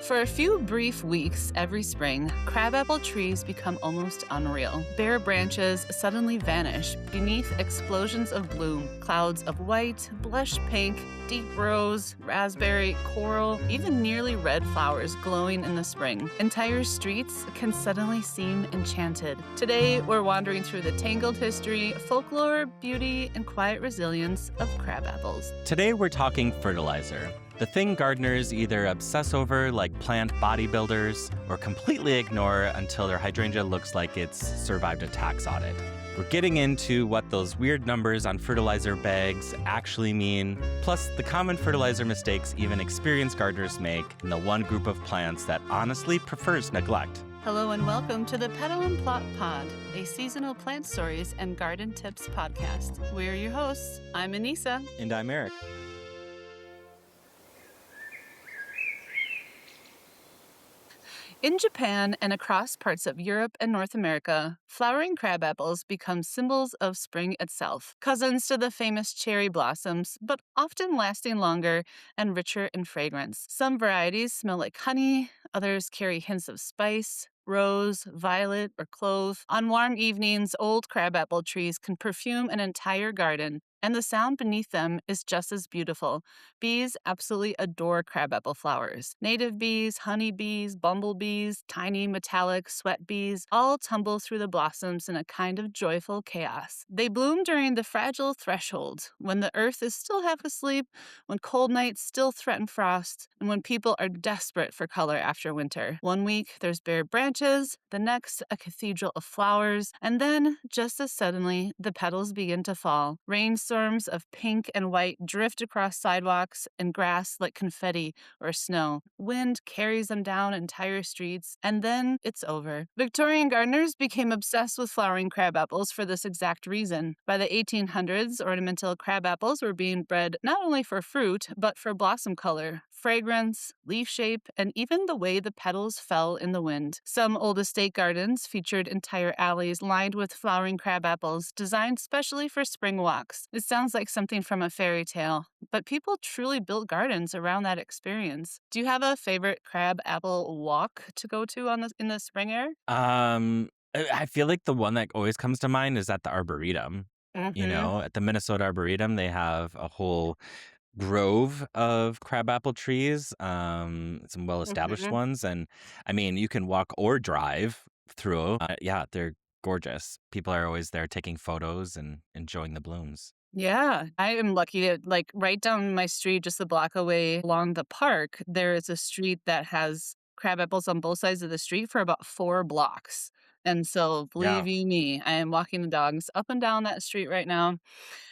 For a few brief weeks every spring, crabapple trees become almost unreal. Bare branches suddenly vanish beneath explosions of bloom, clouds of white, blush pink, deep rose, raspberry, coral, even nearly red flowers glowing in the spring. Entire streets can suddenly seem enchanted. Today, we're wandering through the tangled history, folklore, beauty, and quiet resilience of crabapples. Today we're talking fertilizer. The thing gardeners either obsess over like plant bodybuilders or completely ignore until their hydrangea looks like it's survived a tax audit. We're getting into what those weird numbers on fertilizer bags actually mean, plus the common fertilizer mistakes even experienced gardeners make in the one group of plants that honestly prefers neglect. Hello and welcome to the Petal Plot Pod, a seasonal plant stories and garden tips podcast. We're your hosts. I'm Aneesa. And I'm Eric. In Japan and across parts of Europe and North America, flowering crabapples become symbols of spring itself, cousins to the famous cherry blossoms, but often lasting longer and richer in fragrance. Some varieties smell like honey, others carry hints of spice, rose, violet, or clove. On warm evenings, old crabapple trees can perfume an entire garden, and the sound beneath them is just as beautiful. Bees absolutely adore crabapple flowers. Native bees, honeybees, bumblebees, tiny metallic sweat bees all tumble through the blossoms in a kind of joyful chaos. They bloom during the fragile threshold, when the earth is still half asleep, when cold nights still threaten frost, and when people are desperate for color after winter. One week, there's bare branches, the next, a cathedral of flowers, and then, just as suddenly, the petals begin to fall. Rainstorms of pink and white drift across sidewalks and grass like confetti or snow. Wind carries them down entire streets, and then it's over. Victorian gardeners became obsessed with flowering crabapples for this exact reason. By the 1800s, ornamental crabapples were being bred not only for fruit, but for blossom color, fragrance, leaf shape, and even the way the petals fell in the wind. Some old estate gardens featured entire alleys lined with flowering crabapples designed specially for spring walks. It sounds like something from a fairy tale, but people truly built gardens around that experience. Do you have a favorite crabapple walk to go to in the spring air? I feel like the one that always comes to mind is at the Arboretum. Mm-hmm. At the Minnesota Arboretum, they have a whole grove of crabapple trees, some well-established Mm-hmm. ones. And I mean, you can walk or drive through. Yeah, they're gorgeous. People are always there taking photos and enjoying the blooms. Yeah, I am lucky to, right down my street, just a block away along the park, there is a street that has crabapples on both sides of the street for about 4 blocks. And so, Yeah. believe you me, I am walking the dogs up and down that street right now.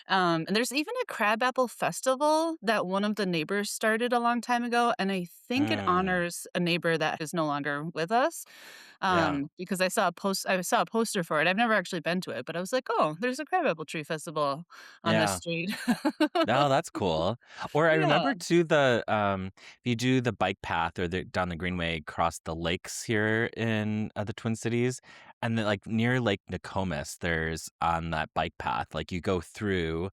And there's even a crabapple festival that one of the neighbors started a long time ago, and I think it Mm, honors a neighbor that is no longer with us. yeah. Because I saw a poster for it. I've never actually been to it, but I was like, oh, there's a crabapple tree festival on this Yeah. street. No, that's cool. Or I Yeah. remember too if you do the bike path or down the Greenway across the lakes here in the Twin Cities, and then like near Lake Nokomis, there's on that bike path, like you go through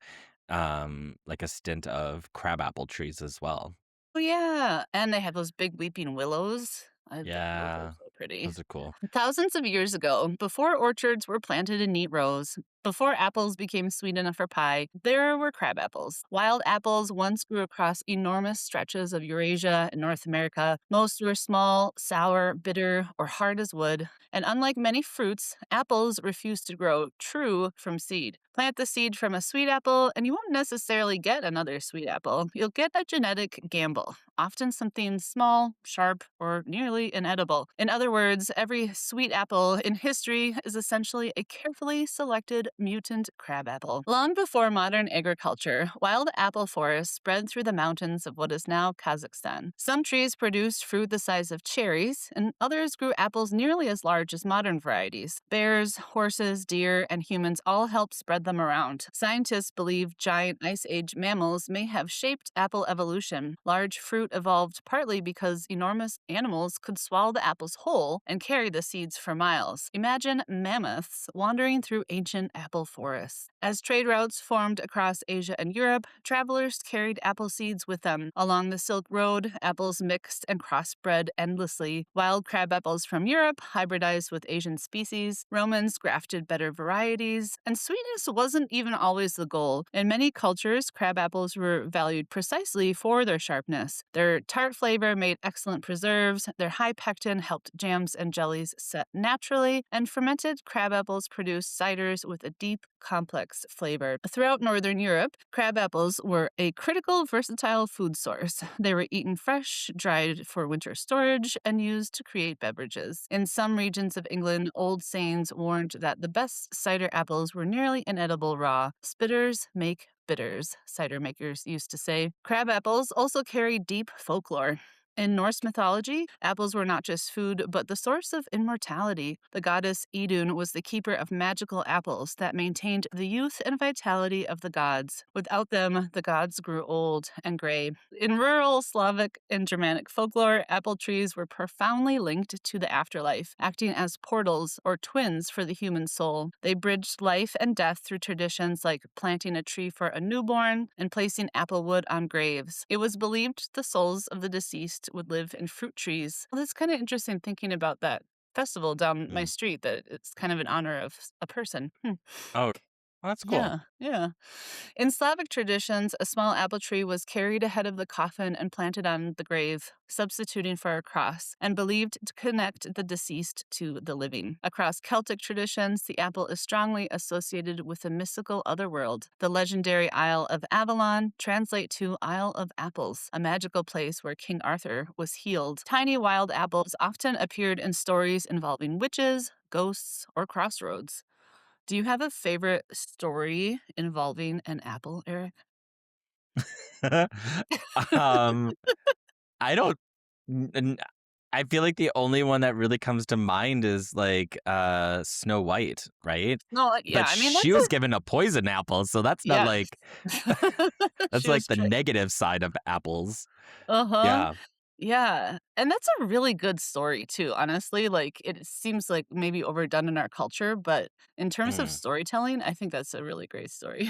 like a stint of crabapple trees as well. Oh, yeah. And they have those big weeping willows. Those are Yeah, so pretty. those are cool. Thousands of years ago, before orchards were planted in neat rows, before apples became sweet enough for pie, there were crabapples. Wild apples once grew across enormous stretches of Eurasia and North America. Most were small, sour, bitter, or hard as wood. And unlike many fruits, apples refuse to grow true from seed. Plant the seed from a sweet apple, and you won't necessarily get another sweet apple. You'll get a genetic gamble, often something small, sharp, or nearly inedible. In other words, every sweet apple in history is essentially a carefully selected mutant crabapple. Long before modern agriculture, wild apple forests spread through the mountains of what is now Kazakhstan. Some trees produced fruit the size of cherries, and others grew apples nearly as large as modern varieties. Bears, horses, deer, and humans all helped spread them around. Scientists believe giant Ice Age mammals may have shaped apple evolution. Large fruit evolved partly because enormous animals could swallow the apples whole and carry the seeds for miles. Imagine mammoths wandering through ancient apple forests. As trade routes formed across Asia and Europe, travelers carried apple seeds with them. Along the Silk Road, apples mixed and crossbred endlessly. Wild crab apples from Europe hybridized with Asian species. Romans grafted better varieties, and sweetness wasn't even always the goal. In many cultures, crab apples were valued precisely for their sharpness. Their tart flavor made excellent preserves, their high pectin helped jams and jellies set naturally, and fermented crab apples produced ciders with a deep, complex flavor. Throughout Northern Europe, crab apples were a critical, versatile food source. They were eaten fresh, dried for winter storage, and used to create beverages. In some regions of England, old sayings warned that the best cider apples were nearly inedible raw. Spitters make bitters, cider makers used to say. Crab apples also carry deep folklore. In Norse mythology, apples were not just food, but the source of immortality. The goddess Idun was the keeper of magical apples that maintained the youth and vitality of the gods. Without them, the gods grew old and gray. In rural Slavic and Germanic folklore, apple trees were profoundly linked to the afterlife, acting as portals or twins for the human soul. They bridged life and death through traditions like planting a tree for a newborn and placing apple wood on graves. It was believed the souls of the deceased would live in fruit trees. Well, it's kind of interesting thinking about that festival down my Mm. street, that it's kind of in honor of a person. Oh, well, that's cool. Yeah, yeah. In Slavic traditions, a small apple tree was carried ahead of the coffin and planted on the grave, substituting for a cross, and believed to connect the deceased to the living. Across Celtic traditions, the apple is strongly associated with the mystical otherworld. The legendary Isle of Avalon translate to Isle of Apples, a magical place where King Arthur was healed. Tiny wild apples often appeared in stories involving witches, ghosts, or crossroads. Do you have a favorite story involving an apple, Eric? um, I don't. n- I feel like the only one that really comes to mind is like Snow White, right? No, yeah, But I mean, she was given a poison apple, so that's not yeah. like that's She like was the tricked. negative side of apples. Uh-huh. Yeah. Yeah, and that's a really good story too, honestly. Like, it seems like maybe overdone in our culture, but in terms of Mm, storytelling, I think that's a really great story.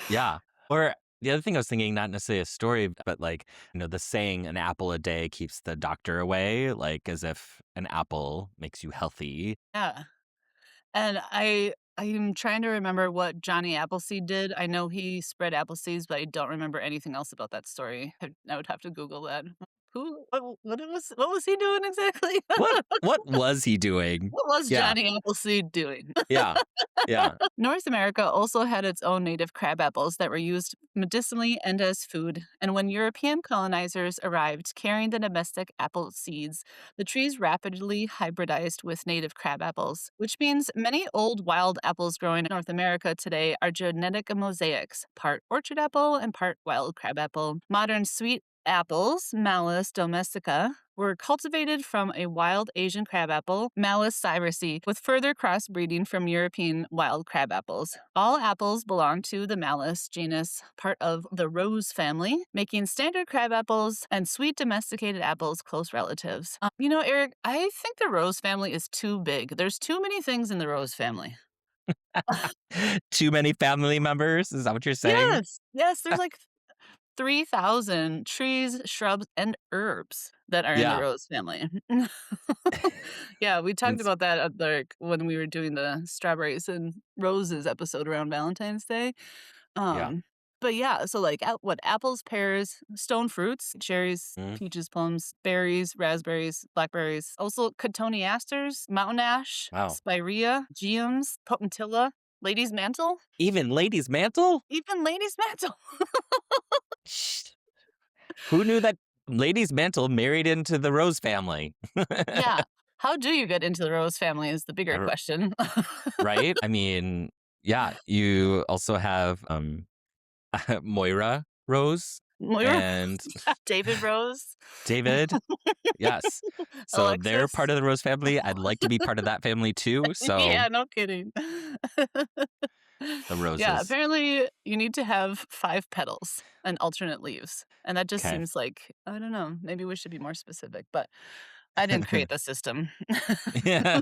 yeah. Or the other thing I was thinking, not necessarily a story, but like, the saying an apple a day keeps the doctor away, like as if an apple makes you healthy. Yeah. And I'm trying to remember what Johnny Appleseed did. I know he spread apple seeds, but I don't remember anything else about that story. I would have to Google that. What was he doing exactly? What was he doing? What was Yeah. Johnny Appleseed doing? Yeah. Yeah. North America also had its own native crab apples that were used medicinally and as food. And when European colonizers arrived carrying the domestic apple seeds, the trees rapidly hybridized with native crab apples, which means many old wild apples growing in North America today are genetic mosaics, part orchard apple and part wild crab apple. Modern sweet apples, Malus domestica, were cultivated from a wild Asian crabapple, Malus cyrusy, with further crossbreeding from European wild crabapples. All apples belong to the Malus genus, part of the rose family, making standard crabapples and sweet domesticated apples close relatives. Eric, I think the rose family is too big. There's too many things in the rose family. Too many family members? Is that what you're saying? Yes, yes, there's like 3,000 trees, shrubs, and herbs that are in the Yeah. rose family. Yeah, we talked It's, about that at when we were doing the strawberries and roses episode around Valentine's Day. yeah. Um, but yeah, so like apples, pears, stone fruits, cherries, Mm. peaches, plums, berries, raspberries, blackberries, also cotoneasters, mountain ash, Wow. spirea, geums, potentilla, lady's mantle, Even Lady's Mantle? even lady's mantle. Shh. Who knew that Lady's Mantle married into the Rose family? Yeah. How do you get into the Rose family is the bigger R- question. right? I mean, yeah, you also have Moira Rose Moira, and David Rose, David. Yes. So they're Alexis. part of the Rose family. I'd like to be part of that family too. So Yeah, no kidding. the Yeah, roses. apparently you need to have 5 petals and alternate leaves, and that just Okay. seems like I don't know, maybe we should be more specific, but I didn't create the system. Yeah.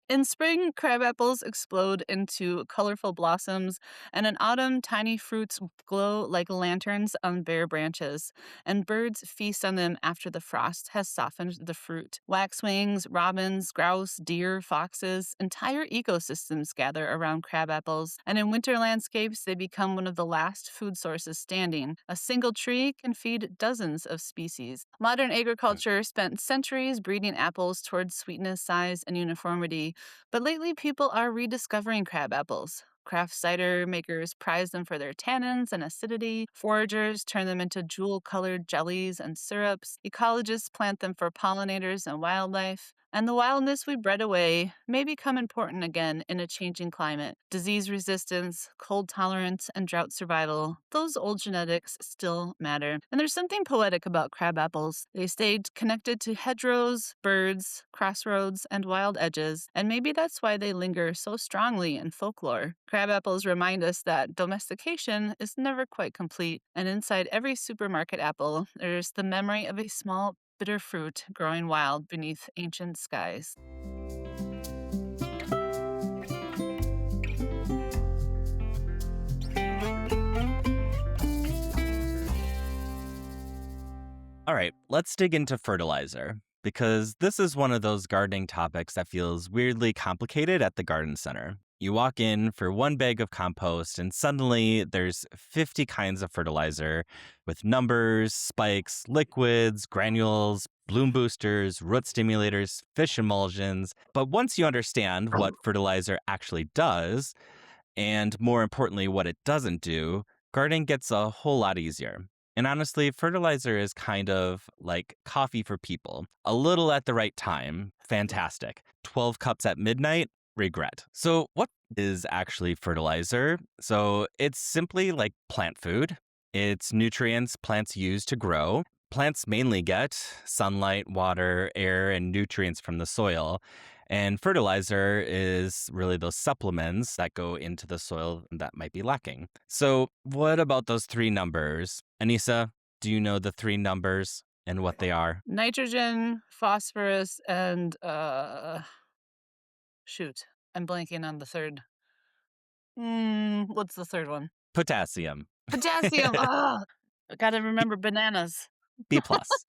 In spring, crabapples explode into colorful blossoms, and in autumn, tiny fruits glow like lanterns on bare branches, and birds feast on them after the frost has softened the fruit. Waxwings, robins, grouse, deer, foxes, entire ecosystems gather around crabapples, and in winter landscapes, they become one of the last food sources standing. A single tree can feed dozens of species. Modern agriculture spent centuries breeding apples towards sweetness, size, and uniformity, but lately, people are rediscovering crab apples. Craft cider makers prize them for their tannins and acidity. Foragers turn them into jewel colored jellies and syrups. Ecologists plant them for pollinators and wildlife. And the wildness we bred away may become important again in a changing climate. Disease resistance, cold tolerance, and drought survival, those old genetics still matter. And there's something poetic about crab apples. They stayed connected to hedgerows, birds, crossroads, and wild edges, and maybe that's why they linger so strongly in folklore. Crab apples remind us that domestication is never quite complete, and inside every supermarket apple, there's the memory of a small bitter fruit growing wild beneath ancient skies. All right, let's dig into fertilizer because this is one of those gardening topics that feels weirdly complicated at the garden center. You walk in for one bag of compost, and suddenly there's 50 kinds of fertilizer with numbers, spikes, liquids, granules, bloom boosters, root stimulators, fish emulsions. But once you understand what fertilizer actually does, and more importantly, what it doesn't do, gardening gets a whole lot easier. And honestly, fertilizer is kind of like coffee for people. A little at the right time, fantastic. 12 cups at midnight, regret. So, what is actually fertilizer? So, it's simply like plant food. It's nutrients plants use to grow. Plants mainly get sunlight, water, air, and nutrients from the soil. And fertilizer is really those supplements that go into the soil that might be lacking. So, what about those three numbers? Aneesa, do you know the three numbers and what they are? Nitrogen, phosphorus, and shoot, I'm blanking on the third. What's the third one? Potassium. Potassium. Ah, I gotta remember bananas. B plus.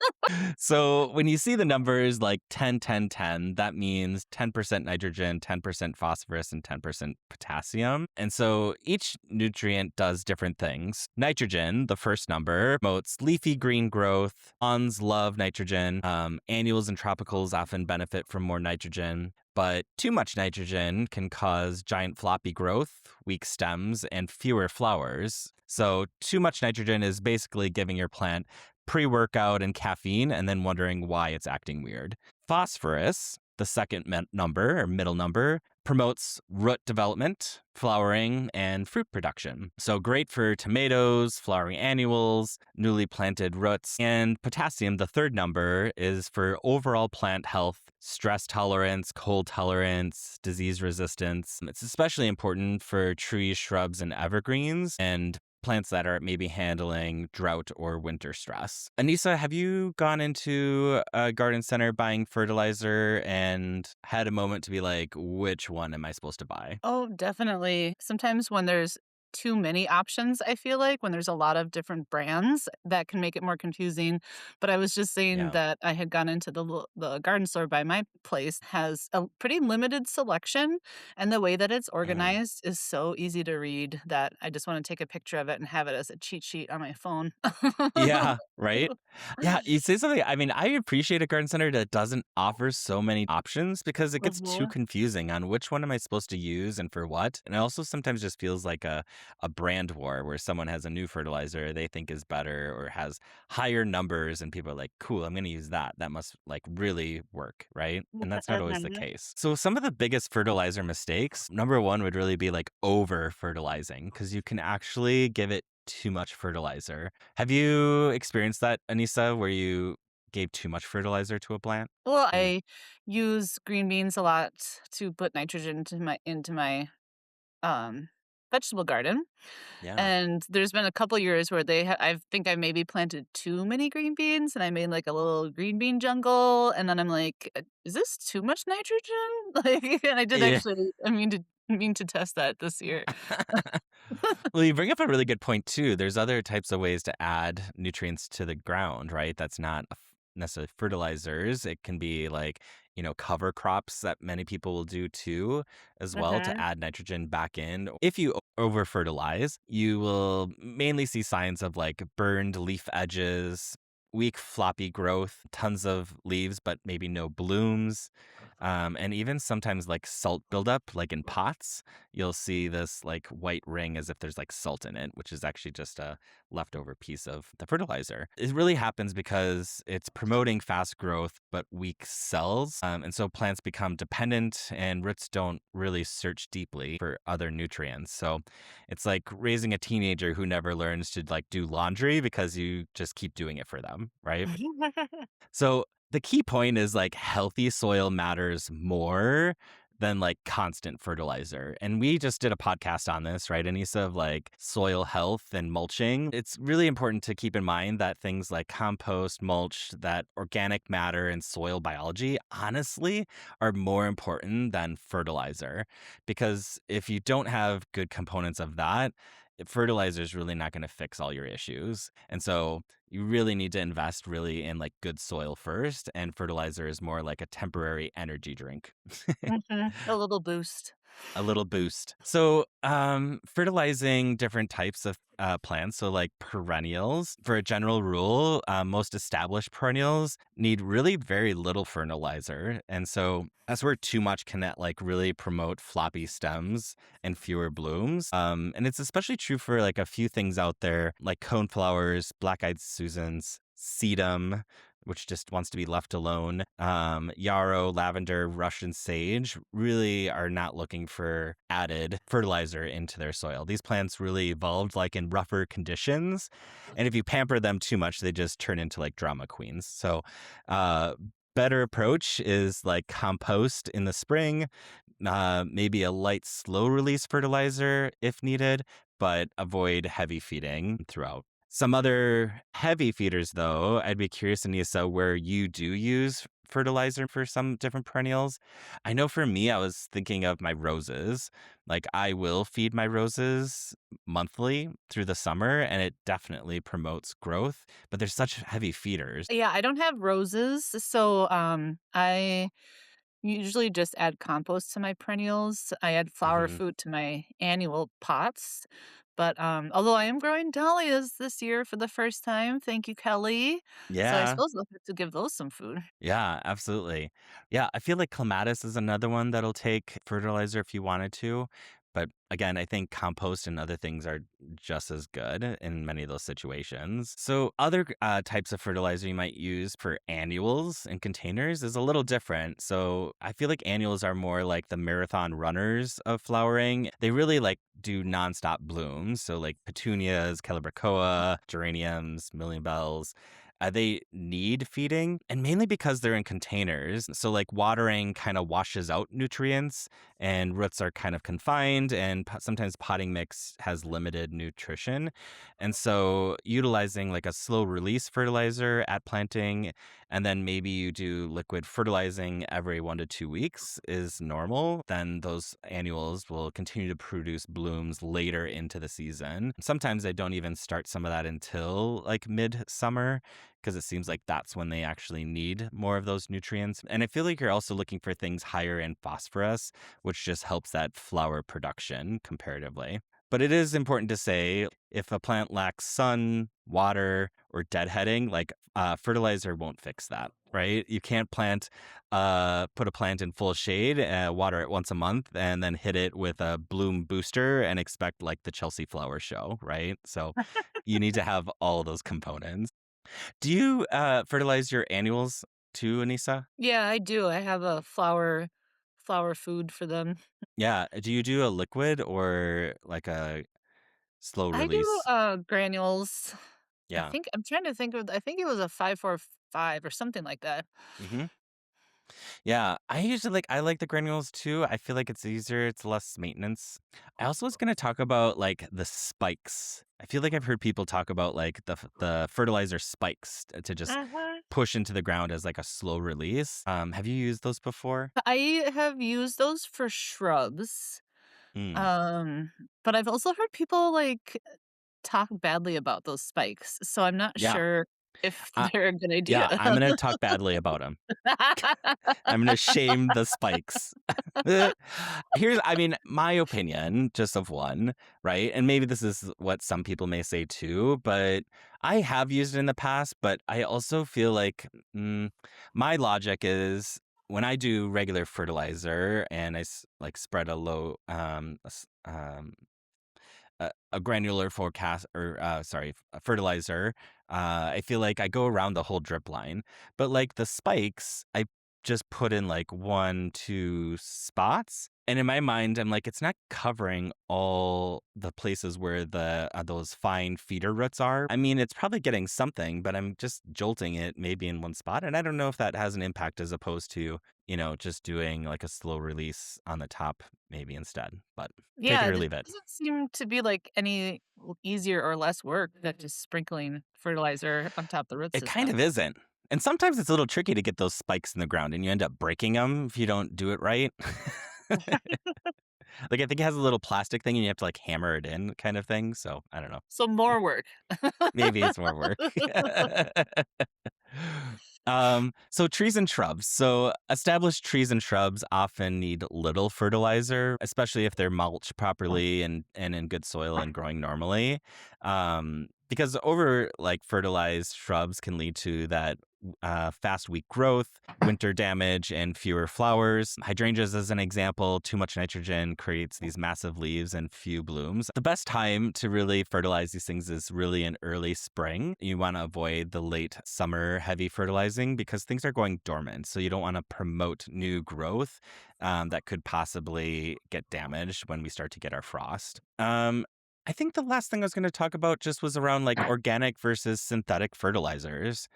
So when you see the numbers like 10, 10, 10, that means 10% nitrogen, 10% phosphorus, and 10% potassium. And so each nutrient does different things. Nitrogen, the first number, promotes leafy green growth. Lawns love nitrogen. Annuals and tropicals often benefit from more nitrogen. But too much nitrogen can cause giant floppy growth, weak stems, and fewer flowers. So too much nitrogen is basically giving your plant pre-workout and caffeine and then wondering why it's acting weird. Phosphorus, the second number or middle number, promotes root development, flowering, and fruit production. So great for tomatoes, flowering annuals, newly planted roots. And potassium, the third number, is for overall plant health, stress tolerance, cold tolerance, disease resistance. It's especially important for trees, shrubs, and evergreens, and plants that are maybe handling drought or winter stress. Aneesa, have you gone into a garden center buying fertilizer and had a moment to be like, which one am I supposed to buy? Oh, definitely. Sometimes when there's too many options, I feel like when there's a lot of different brands, that can make it more confusing. But I was just saying Yeah. that I had gone into the garden store by my place has a pretty limited selection, and the way that it's Mm. organized is so easy to read that I just want to take a picture of it and have it as a cheat sheet on my phone. Yeah, right? Yeah, you say something. I mean, I appreciate a garden center that doesn't offer so many options because it gets too Mhm. confusing on which one am I supposed to use and for what. And it also sometimes just feels like a brand war where someone has a new fertilizer they think is better or has higher numbers and people are like, cool, I'm going to use that. That must like really work, right? And that's not always the Mhm. case. So some of the biggest fertilizer mistakes, number one would really be like over fertilizing because you can actually give it too much fertilizer. Have you experienced that, Aneesa, where you gave too much fertilizer to a plant? Well, Mm. I use green beans a lot to put nitrogen into my um vegetable garden, Yeah. and there's been a couple years where I think I maybe planted too many green beans, and I made, like, a little green bean jungle, and then I'm like, "Is this too much nitrogen?" Like, and I did Yeah. actually mean to test that this year. Well, you bring up a really good point too. There's other types of ways to add nutrients to the ground, right? That's not necessarily fertilizers. It can be like, cover crops that many people will do too, as well, to Mhm. add nitrogen back in. If you over fertilize, you will mainly see signs of like burned leaf edges, weak floppy growth, tons of leaves, but maybe no blooms. And even sometimes like salt buildup, like in pots, you'll see this like white ring as if there's like salt in it, which is actually just a leftover piece of the fertilizer. It really happens because it's promoting fast growth but weak cells. And so plants become dependent and roots don't really search deeply for other nutrients. So it's like raising a teenager who never learns to like do laundry because you just keep doing it for them, right? So the key point is like healthy soil matters more than like constant fertilizer. And we just did a podcast on this, right, Aneesa, of like soil health and mulching. It's really important to keep in mind that things like compost, mulch, that organic matter and soil biology, honestly, are more important than fertilizer. Because if you don't have good components of that, fertilizer is really not going to fix all your issues. And so you really need to invest really in like good soil first, and fertilizer is more like a temporary energy drink. Mhm. A little boost. A little boost. So, fertilizing different types of plants, so like perennials, for a general rule, most established perennials need really very little fertilizer. And so that's where too much can like really promote floppy stems and fewer blooms. And it's especially true for like a few things out there, like coneflowers, black-eyed Susans, sedum, which just wants to be left alone. Yarrow, lavender, Russian sage really are not looking for added fertilizer into their soil. These plants really evolved like in rougher conditions. And if you pamper them too much, they just turn into like drama queens. So, uh, better approach is like compost in the spring, maybe a light, slow release fertilizer if needed, but avoid heavy feeding throughout. Some other heavy feeders, though, I'd be curious, Anissa, where you do use fertilizer for some different perennials. I know for me, I was thinking of my roses. Like, I will feed my roses monthly through the summer, and it definitely promotes growth, but they're such heavy feeders. Yeah, I don't have roses, so, I usually just add compost to my perennials. I add flower Hmm. food to my annual pots, but, although I am growing dahlias this year for the first time, thank you, Kelly. So I Yeah. suppose I'll have to give those some food. Yeah, absolutely. Yeah, I feel like clematis is another one that'll take fertilizer if you wanted to. But again, I think compost and other things are just as good in many of those situations. So, other types of fertilizer you might use for annuals and containers is a little different. So, I feel like annuals are more like the marathon runners of flowering. They really like do nonstop blooms. So, like petunias, calibrachoa, geraniums, million bells. They need feeding, and mainly because they're in containers. So, like, watering kind of washes out nutrients, and roots are kind of confined, and sometimes potting mix has limited nutrition. And so, utilizing like a slow release fertilizer at planting, and then maybe you do liquid fertilizing every 1 to 2 weeks is normal. Then those annuals will continue to produce blooms later into the season. Sometimes I don't even start some of that until like midsummer because it seems like that's when they actually need more of those nutrients. And I feel like you're also looking for things higher in phosphorus, which just helps that flower production comparatively. But it is important to say if a plant lacks sun, water, or deadheading, like fertilizer won't fix that, right? You can't put a plant in full shade, water it once a month, and then hit it with a bloom booster and expect like the Chelsea flower show, right? So you need to have all those components. Do you, fertilize your annuals too, Anissa? Yeah, I do. I have a flower food for them. Yeah, do you do a liquid or like a slow I do, release? granules. Yeah. I'm trying to think of I think it was a 545 or something like that. Mhm. Yeah, I like the granules too. I feel like it's easier, it's less maintenance. I also was gonna talk about like the spikes. I feel like I've heard people talk about like the fertilizer spikes to just Uh-huh. push into the ground as like a slow release. Have you used those before? I have used those for shrubs, Mm. um, but I've also heard people, like, talk badly about those spikes, so I'm not Yeah. sure if Uh, they're a good yeah, idea. I'm gonna talk badly about them. I'm gonna shame the spikes. I mean, my opinion, just of one, right? And maybe this is what some people may say too, but I have used it in the past, but I also feel like my logic is when I do regular fertilizer and like spread a low, a granular forecast or sorry a fertilizer, I feel like I go around the whole drip line, but like the spikes I just put in like 1 2 spots, and in my mind I'm like it's not covering all the places where the those fine feeder roots are. I mean it's probably getting something, but I'm just jolting it maybe in one spot, and I don't know if that has an impact as opposed to just doing like a slow release on the top maybe instead, but take it Yeah, or it leave it. doesn't seem to be, like, any easier or less work than just sprinkling fertilizer on top of the root It kind system. of isn't. And sometimes it's a little tricky to get those spikes in the ground and you end up breaking them if you don't do it right. Like, I think it has a little plastic thing and you have to, like, hammer it in kind of thing, so I don't know. So more work. Maybe it's more work. So trees and shrubs. So established trees and shrubs often need little fertilizer, especially if they're mulched properly and in good soil and growing normally. Because over like fertilized shrubs can lead to that fast weak growth, winter damage, and fewer flowers. Hydrangeas, as an example, too much nitrogen creates these massive leaves and few blooms. The best time to really fertilize these things is really in early spring. You want to avoid the late summer heavy fertilizing because things are going dormant. So you don't want to promote new growth that could possibly get damaged when we start to get our frost. I think the last thing I was going to talk about just was around like organic versus synthetic fertilizers.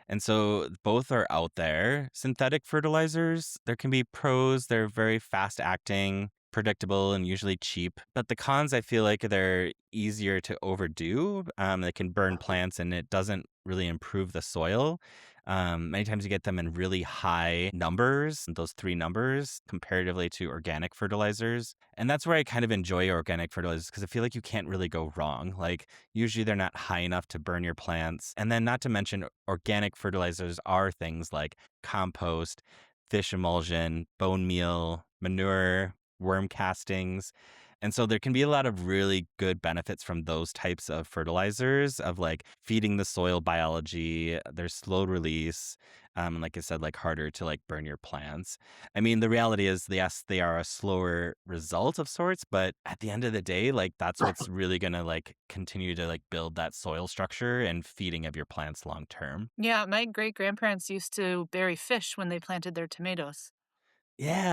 And so both are out there. Synthetic fertilizers, there can be pros. They're very fast acting, predictable, and usually cheap. But the cons, I feel like they're easier to overdo. They can burn plants and it doesn't really improve the soil. Many times you get them in really high numbers, those 3 numbers, comparatively to organic fertilizers. And that's where I kind of enjoy organic fertilizers because I feel like you can't really go wrong. Like, usually they're not high enough to burn your plants. And then, not to mention, organic fertilizers are things like compost, fish emulsion, bone meal, manure, worm castings. And so there can be a lot of really good benefits from those types of fertilizers of like feeding the soil biology. They're slow release. And like I said, like harder to like burn your plants. I mean, the reality is, yes, they are a slower result of sorts, but at the end of the day, like that's what's really gonna like continue to like build that soil structure and feeding of your plants long term. Yeah, my great-grandparents used to bury fish when they planted their tomatoes,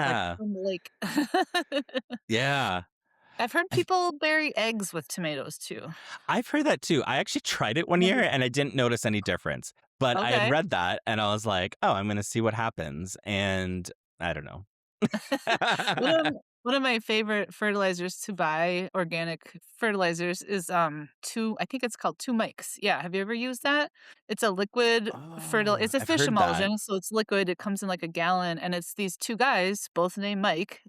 like, Yeah. from the lake. Yeah. I've heard I people bury eggs with tomatoes too. I've heard that too. I actually tried it one year Nice. and I didn't notice any difference. But I had Okay. read that and I was like, "Oh, I'm gonna see what happens." And I don't know. One of one of my favorite fertilizers to buy, organic fertilizers, is, 2 I think it's called 2 Mikes. Yeah, have you ever used that? It's a liquid Oh, it's a I've fish heard that. emulsion, so it's liquid, it comes in like a gallon, and it's these 2 guys, both named Mike,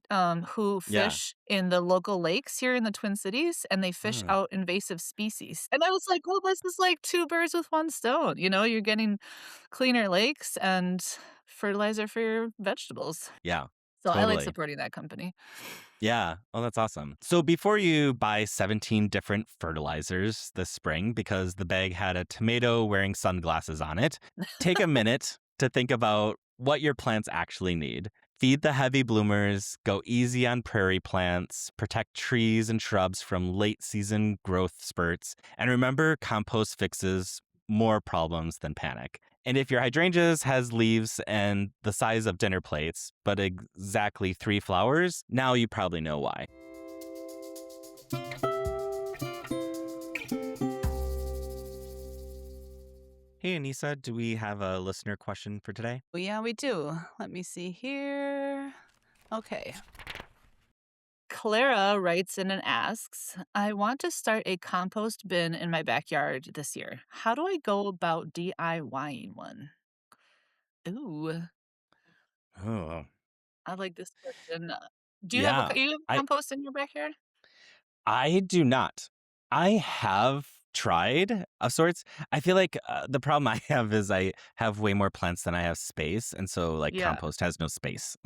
who Yeah. fish in the local lakes here in the Twin Cities, and they fish Oh, out invasive species. And I was like, "Well, this is like 2 birds with 1 stone," you're getting cleaner lakes and fertilizer for your vegetables. yeah. So I like Totally. supporting that company. Yeah. Oh, that's awesome. So before you buy 17 different fertilizers this spring because the bag had a tomato wearing sunglasses on it, take a minute to think about what your plants actually need. Feed the heavy bloomers, go easy on prairie plants, protect trees and shrubs from late season growth spurts, and remember compost fixes more problems than panic. And if your hydrangeas has leaves and the size of dinner plates, but exactly 3 flowers, now you probably know why. Hey, Aneesa, do we have a listener question for today? Oh, yeah, we do. Let me see here. Okay. Clara writes in and asks, I want to start a compost bin in my backyard this year. How do I go about DIYing one? Ooh, Oh, I like this question. Do you have yeah. you have I compost in your backyard? I do not. I have tried of sorts. I feel like the problem I have is I have way more plants than I have space, and so like Yeah. compost has no space.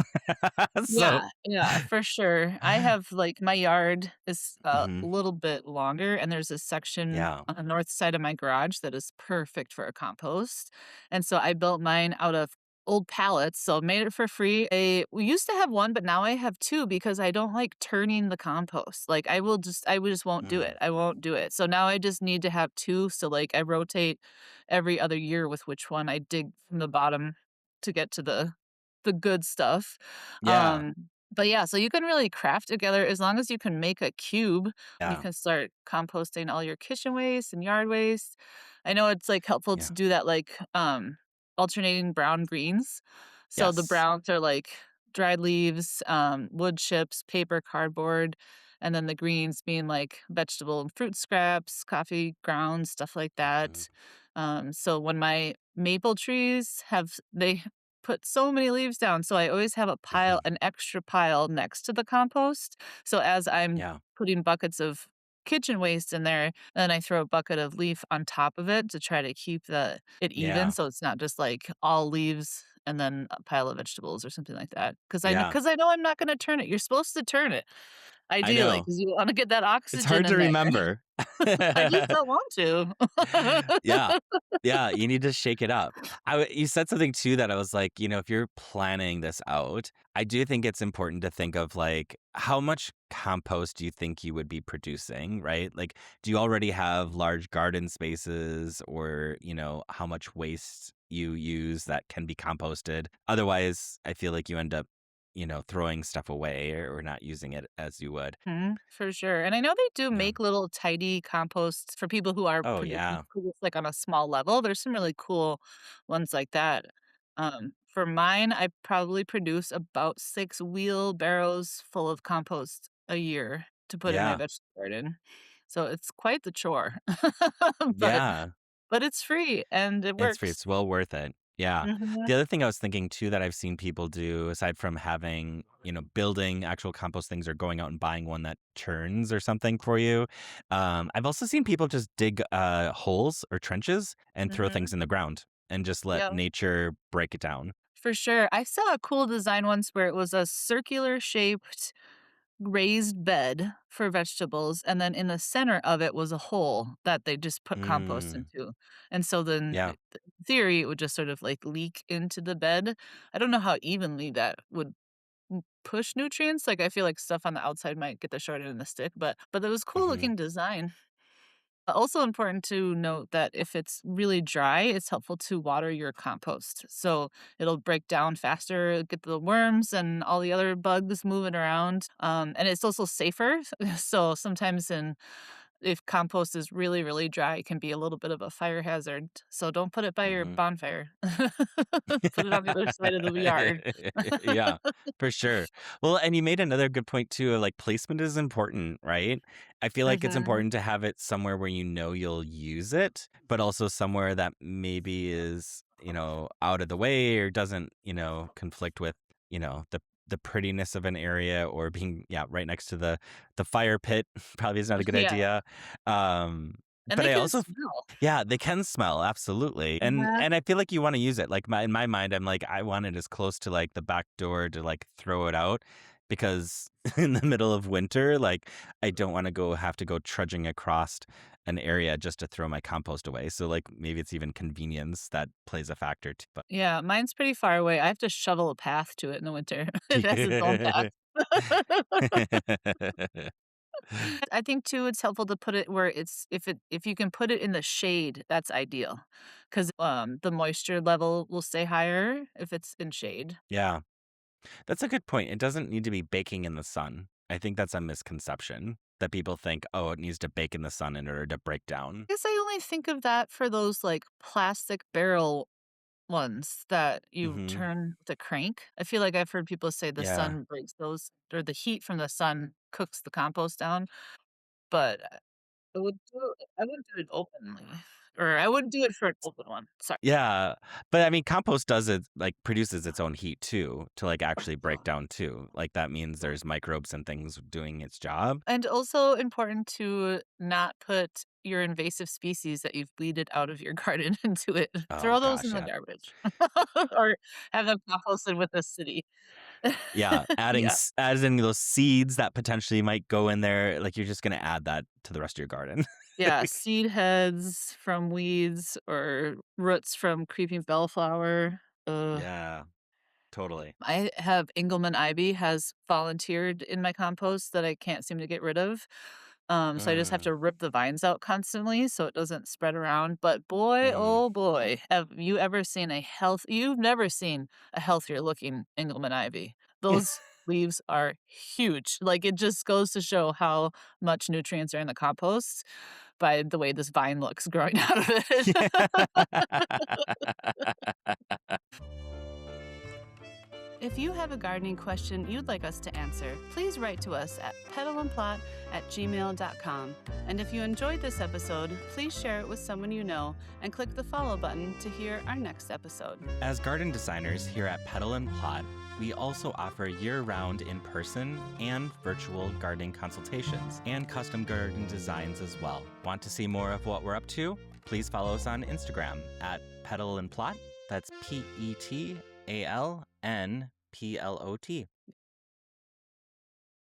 So, Yeah, yeah, for sure. I have like my yard is a mhm, little bit longer, and there's a section yeah. on the north side of my garage that is perfect for a compost. And so I built mine out of old pallets, so made it for free. We used to have one, but now I have two because I don't like turning the compost. Like I just won't do it. Mm, I won't do it. So now I just need to have two. So like I rotate every other year with which one I dig from the bottom to get to the good stuff. yeah, But yeah, so you can really craft together as long as you can make a cube, you yeah, can start composting all your kitchen waste and yard waste. I know it's like helpful yeah. to do that like alternating brown greens. So the Yes. browns are like dried leaves, wood chips, paper, cardboard, and then the greens being like vegetable and fruit scraps, coffee grounds, stuff like Mhm, that. So when my maple trees have they put so many leaves down, so I always have mhm, an extra pile next to the compost. So as I'm yeah, putting buckets of kitchen waste in there, then I throw a bucket of leaf on top of it to try to keep the it even, yeah, so it's not just like all leaves and then a pile of vegetables or something like that. yeah. Because I know I'm not gonna turn it. You're supposed to turn it, I ideally, know. because you wanna get that It's oxygen hard to in there. remember. I just don't want to. Yeah. Yeah, you need to shake it up. You said something too that I was like, if you're planning this out, I do think it's important to think of like how much compost do you think you would be producing, right? Like, do you already have large garden spaces or, how much waste you use that can be composted? Otherwise, I feel like you end up, throwing stuff away or not using it as you would. Mhm, for sure, and I know they do Yeah. make little tidy composts for people who are Oh, yeah. like, on a small level. There's some really cool ones like that. For mine, I probably produce about 6 wheelbarrows full of compost a year to put in my Yeah. vegetable garden. So it's quite the chore, but Yeah. but it's free and it It's free. works. It's well worth it. Yeah. Mhm, The other thing I was thinking too that I've seen people do, aside from having, building actual compost things or going out and buying one that churns or something for you, I've also seen people just dig holes or trenches and throw things mhm. in the ground and just let Yep. nature break it down. For sure. I saw a cool design once where it was a circular shaped raised bed for vegetables, and then in the center of it was a hole that they just put compost Mm, into. And so then, yeah. in theory, it would just sort of like leak into the bed. I don't know how evenly that would push nutrients. Like I feel like stuff on the outside might get the short end of the stick, but it was cool Hmm. looking design. Also important to note that if it's really dry, it's helpful to water your compost. So it'll break down faster, get the worms and all the other bugs moving around. And it's also safer. So sometimes if compost is really, really dry, it can be a little bit of a fire hazard. So don't put it by your Hmm. bonfire. Put it on the other side of the yard. Yeah, for sure. Well, and you made another good point too. Like placement is important, right? I feel like it's Mhm. important to have it somewhere where you'll use it, but also somewhere that maybe is, out of the way or doesn't, conflict with, the prettiness of an area or being, yeah, right next to the fire pit probably is not a good Yeah. idea. Um, And but they I can also smell. yeah, they can smell, absolutely, and Uh-huh. and I feel like you wanna use it, like, in my mind, I'm like, I want it as close to, like, the back door to, like, throw it out because in the middle of winter, like, I don't wanna have to go trudging across an area just to throw my compost away, so, like, maybe it's even convenience that plays a factor too, but Yeah, mine's pretty far away. I have to shovel a path to it in the winter. It has its own path. I think too it's helpful to put it where if you can put it in the shade, that's ideal, 'cause, the moisture level will stay higher if it's in shade. Yeah, that's a good point, it doesn't need to be baking in the sun. I think that's a misconception that people think, "Oh, it needs to bake in the sun in order to break down." Guess I only only think of that for those like plastic barrel ones that you Hmm. turn the crank. I feel like I've heard people say the Yeah. sun breaks those, or the heat from the sun cooks the compost down, but I would do it openly, or I wouldn't do it for an open one. Sorry. Yeah. But I mean, compost does it, like, produces its own heat too to, like, actually break down too. Like, that means there's microbes and things doing its job. And also important to not put your invasive species that you've weeded out of your garden into it. Oh Throw those in gosh, the yeah. garbage or have them composted with the city. Yeah, Yeah. adding those seeds that potentially might go in there, like, you're just gonna add that to the rest of your garden. Yeah, seed heads from weeds or roots from creeping bellflower. Yeah, totally. I have Engelmann ivy has volunteered in my compost that I can't seem to get rid of. So I just have Mm. to rip the vines out constantly so it doesn't spread around. But boy, Mhm. oh boy, have you ever seen you've never seen a healthier looking Engelmann ivy. Those leaves are huge. Like it just goes to show how much nutrients are in the compost by the way this vine looks growing out of it. If you have a gardening question you'd like us to answer, please write to us at petalandplot@gmail.com. And if you enjoyed this episode, please share it with someone you know and click the follow button to hear our next episode. As garden designers here at Petal and Plot, we also offer year-round in-person and virtual gardening consultations and custom garden designs as well. Want to see more of what we're up to? Please follow us on Instagram at Petal and Plot. That's PETALNPLOT.